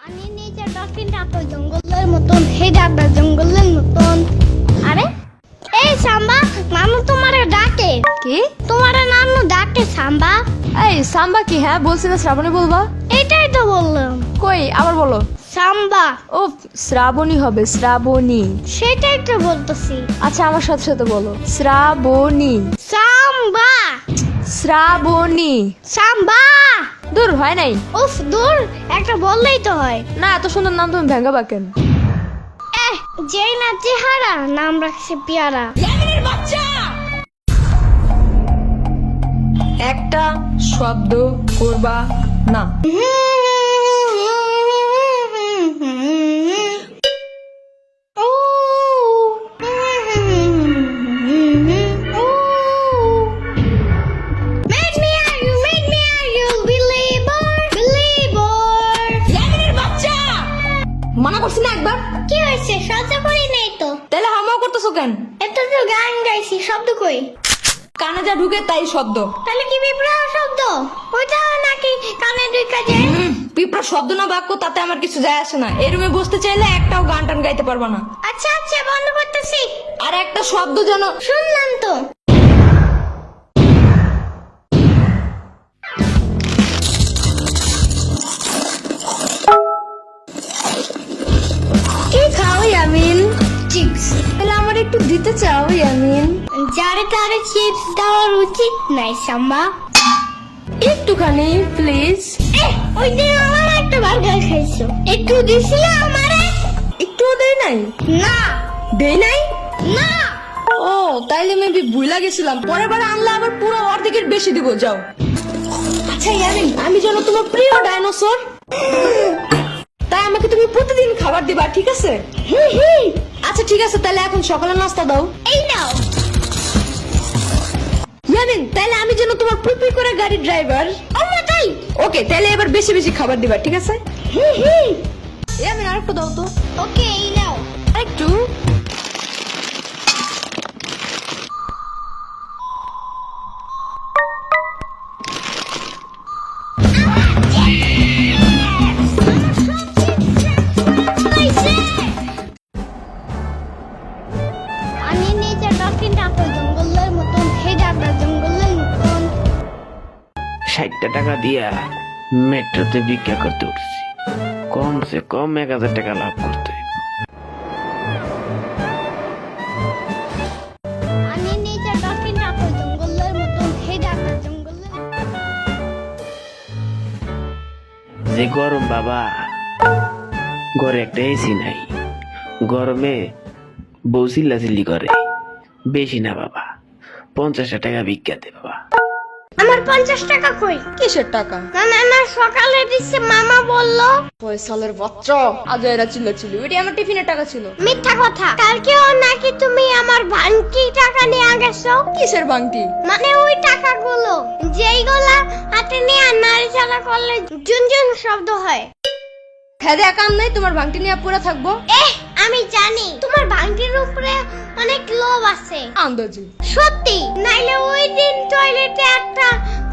পানির নিচে ডলফিনটা তো জঙ্গলের মতন, হেডাটা জঙ্গলের মতন। আরে এই সাম্বা, নানু তোমারে ডাকে। কি? তোমারে নানু ডাকে সাম্বা। এই সাম্বা কি? হ্যাঁ বলছি না শ্রাবণী বলবা। এটাই তো বললাম। কই আবার বলো। সাম্বা। ও শ্রাবণী হবে, শ্রাবণী। সেটাই তো বলতেছি। আচ্ছা আমার সাথে সাথে বলো, শ্রাবণী। সাম্বা। শ্রাবণী। সাম্বা। দূর হয় নাই। উফ দূর, একটা বললেই তো হয়। না এত সুন্দর নাম তুমি ভেঙ্গাবা কেন? যেই না চেহারা, নাম রাখছে পিয়ারা। একটা শব্দ করবা না। মানা করছি না একবার? কি হয়েছে? সহ্য করি নাই তো। তাহলে হামাও করতেছো কেন? এটা তো গান গাইছি, শব্দ কই? কানে যা ঢুকে তাই শব্দ। তাহলে কি বিপ্লব শব্দ? ওইটাও নাকি কানে ঢুকা যায়? পিঁপড়া শব্দ না বাক্য তাতে আমার কিছু যায় আসে না। এই রুমে বসতে চাইলে একটাও গান টান গাইতে পারবা না। আচ্ছা আচ্ছা, বন্ধ করতেছি। আর একটা শব্দ যেন। শুনলাম তো। কি খাও ইয়ামিন? চিপস। তাহলে আমার একটু দিতে চাও ইয়ামিন? যারে তারে চিপস দেওয়ার উচিত নাই সাম্বা। একটুখানি প্লিজ। ওই দিন আমার একটা বার্গার খাইছো, একটু দিছিলে আমারে? একটুও দেয় নাই? না দেয় নাই? না। ও তাইলে মেবি ভুলা গেছিলাম। পরের বার আনলে আবার পুরো অর্ধেকের বেশি দিব। যাও। আচ্ছা ইয়ামিন, আমি যেন তোমার প্রিয় ডাইনোসর, তাই আমাকে তুমি প্রতিদিন খাবার দিবা, ঠিক আছে? আচ্ছা ঠিক আছে, তাহলে এখন সকালে নাস্তা দাও। এই নাও। ইয়ামিন, তাহলে আমি যেন তোমার পুপি করে গাড়ির ড্রাইভার। আমার তাই। ওকে, তাহলে এবার বেশি বেশি খাবার দিবা, ঠিক আছে? ইয়ামিন আরেকটু দাও তো। ওকে, এই নাও। আরেকটু। পানির নিচে ডলফিনটা তো জঙ্গলের মতন, হেডাটা জঙ্গলের মতন। 60 টাকা দিয়া মেট্রোতে ভিক্ষা করতে উঠছি, কমসে কম 1000 টাকা লাভ করতে হইব। পানির নিচে ডলফিনটা তো জঙ্গলের মতন, হেডাটা জঙ্গলের। যে গরম বাবা, ঘরে একটা এসি নাই, গরমে বউ চিল্লাচিল্লি করে। বেশি না বাবা, 50 টাকা ভিক্ষা দে বাবা। আমার 50 টাকা কই? কিসের টাকা? না সকালে দিচ্ছে, মামা বললো। ফয়সালের বাচ্চা, আজ এরা চিল্লাচিল্লি। ওইটা আমার টিফিনের টাকা ছিল। মিথ্যা কথা। কালকেও নাকি তুমি আমার ভাঙতি টাকা নিয়ে গেছো। কিসের বাংটি? মানে ওই টাকাগুলো যেইগুলা হাতে নিয়ে নাড়াচাড়া করলে ঝুনঝুন শব্দ হয়। খেদে কাম নাই, তোমার বাংটি নিয়ে পড়ে থাকবো? আমি জানি তোমার ভাঙতির উপরে অনেক লোভ আছে। আন্দাজি। সত্যি, নাইলে ওই দিন টয়লেটে একটা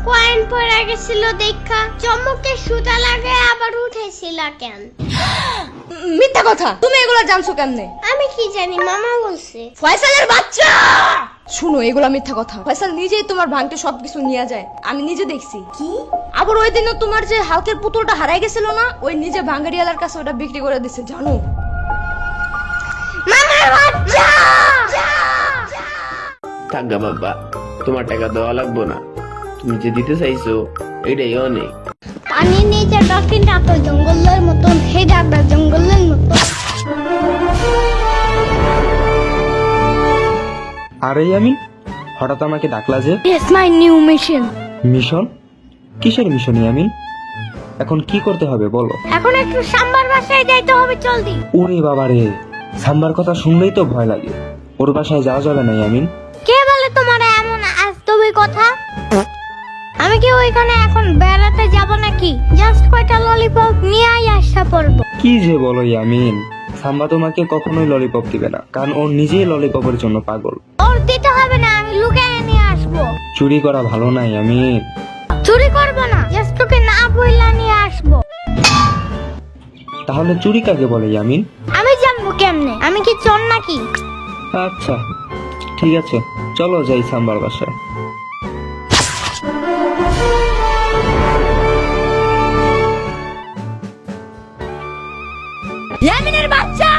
কয়েন পড়ে গেছিল দেখা চমকে সুতা লাগে আবার উঠেছিল কেন? মিথ্যা কথা। তুমি এগুলা জানছো কেমনে? আমি কি জানি, মামা বলছে। ফয়সালের বাচ্চা, শুনো এগুলা মিথ্যা কথা। ফয়সাল নিজেই তোমার ভাঙতে সবকিছু নিয়ে যায়, আমি নিজে দেখছি। কি? আবার ওই দিনও তোমার যে হালকের পুতুলটা হারাই গেছিল না, ওই নিজে ভাঙ্গারিয়ালার কাছে ওটা বিক্রি করে দিছে, জানো? মামার বাচ্চা। থাকগা বাবা, তোমার টাকা দেওয়া লাগবো না, তুমি যে দিতে চাইছো এটাই অনেক। পানির নিচে ডলফিনটা তো জঙ্গলের মতন, হেডাটা জঙ্গলের মতন। আরে আমি হঠাৎ আমাকে ডাকলা যে? It's my new mission. Mission? কিসের মিশন আমি? এখন কি করতে হবে বলো? এখন একটু সাম্বার বাসায় যাইতে হবে, জলদি। ওরে বাবা রে, সাম্বার কথা শুনলেই তো ভয় লাগে। ওর বাসায় যাওয়া যাবে না ইয়ামিন। কে বলে তোমার এমন আজতবি কথা? আমি কি ওইখানে এখন বেড়াতে যাব নাকি? জাস্ট কয়টা ললিপপ নিয়ে আসা পড়বো। কি যে বলো ইয়ামিন, সাম্বা তোমাকে কখনোই ললিপপ দিবে না, কারণ ও নিজেই ললিপপের জন্য পাগল। ওর দিতে হবে না, আমি লুকিয়ে নিয়ে আসবো। চুরি করা ভালো না ইয়ামিন। চুরি করবো না, জাস্ট তোকে না বইলা নিয়ে আসবো। তাহলে চুরি কাকে বলে ইয়ামিন? আমি জানবো কেমনে? আমি কি চোর নাকি? আচ্ছা ঠিক আছে, চলো যাই সাম্বার বাসায়। ইয়ামিনের বাচ্চা!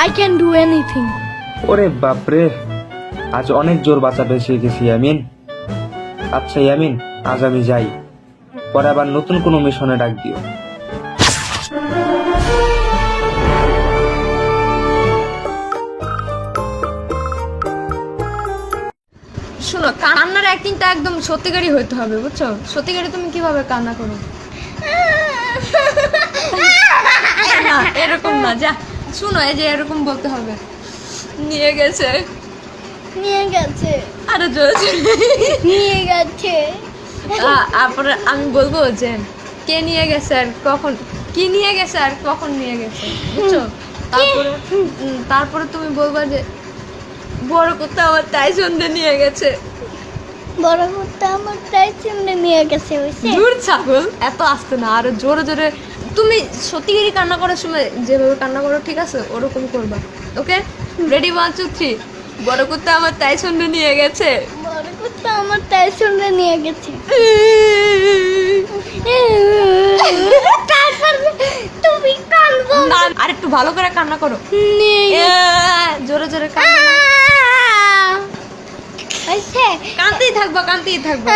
I can do anything. ওরে বাপরে, আজ অনেক জোর বাঁচা বেঁচে গেছি ইয়ামিন। আচ্ছা ইয়ামিন, আজ আমি যাই, পরে আবার নতুন কোনো মিশনে ডাক দিও। শোনো, কান্নার অ্যাক্টিংটা একদম সত্যিকারই হইতে হবে, বুঝছো? সত্যিকারই তুমি কিভাবে কান্না করো? না, এরকম না, যা শুনো, এই যে এরকম বলতে হবে, নিয়ে গেছে, নিয়ে গেছে, আরো জোরে জোরে। নিয়ে গেছে। তারপরে আমি বলবো যে কে নিয়ে গেছে আর কখন, কি নিয়ে গেছে আর কখন নিয়ে গেছে, বুঝছো? তারপরে তুমি বলবা যে বড় করতে আমার তাই সন্ধে নিয়ে গেছে। বড় করতে আমার তাই চিমড়ে নিয়ে গেছে, হইছে? দূর ছাগল, এত আসতে না, আরো জোরে জোরে। তুমি সত্যিকারই কান্না করার সময় যেভাবে কান্না করো, ঠিক আছে, ওরকম করবা। ওকে, রেডি, 1 2 3। বড় করতে আমার তাই সন্ধে নিয়ে গেছে। বড় করতে আমার তাই চিমড়ে নিয়ে গেছে। তারপর তুমি কাঁদবো না, আর একটু ভালো করে কান্না করো, নিয়ে জোরে জোরে কান্না। হইছে? কাঁদতেই থাকবা, কাঁদতেই থাকবা।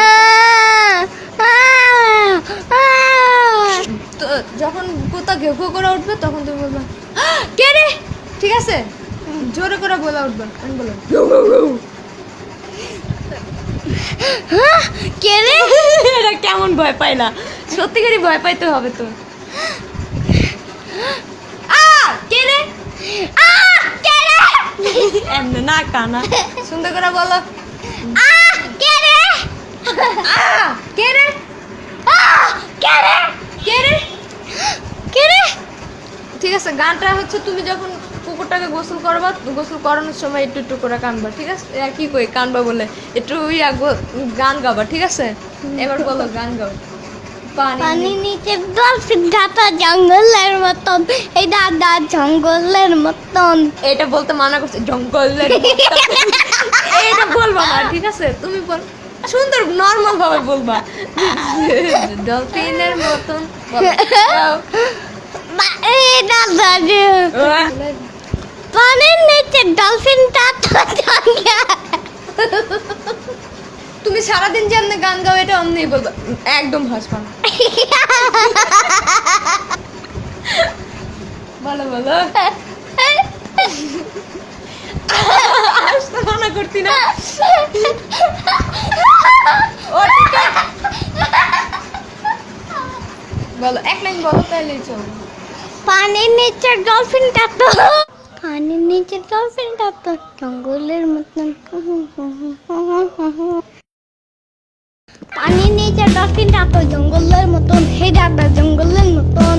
তো যখন কোথাও ঘেউ ঘেউ করে উঠবে তখন তুমি বলবা কে রে, ঠিক আছে? জোরে করে বলে উঠবা, আমি বলো কে রে? এটা কেমন ভয় পাই না, সত্যিকারই ভয় পাইতে হবে তো। কে রে? কে রে? এমনি না, কানা, সুন্দর করে বলো, কে রে? কে রে, কে রে? কে রে। কে রে? ঠিক আছে, গানটা হচ্ছে তুমি যখন কুকুরটাকে গোসল করবা, গোসল করানোর সময় একটু একটু করে কানবা, ঠিক আছে? কি কই কানবা বলে একটু গান গাবা, ঠিক আছে? এবার বলো, গান গাও। পানি নিচে ডলফিন ঢাকা জঙ্গলের মতন, এই দাদা জঙ্গলের মতন। এটা বলতে মানা করছে, জঙ্গলের এটা বলবা না, ঠিক আছে? তুমি বল, সুন্দর নর্মাল ভাবে বলবা, ডলফিনের মতন বলো। গাও। এই দাদা পানির নিচে ডলফিনটা তুমি সারাদিন যেমনি গান গাও, এটা অমনি বলবা, একদম হাসবা না। বলো বলো, হাসতে মানা করতি না। ও ঠিক আছে, বলো, এক লাইন বলো, তাহলেই চলো। পানির নিচে ডলফিনটা তো, পানির নিচে ডলফিনটা তো জঙ্গলের মতন। পানির নিচে ডলফিনটা তো জঙ্গলের মতন, হে দাদা জঙ্গলের মতন।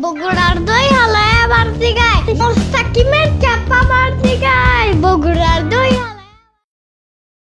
বগুড়ার দই হালায় আবার দিগায়, মোস্তাকিমের চাপা বার দিগায়। বগুড়ার দই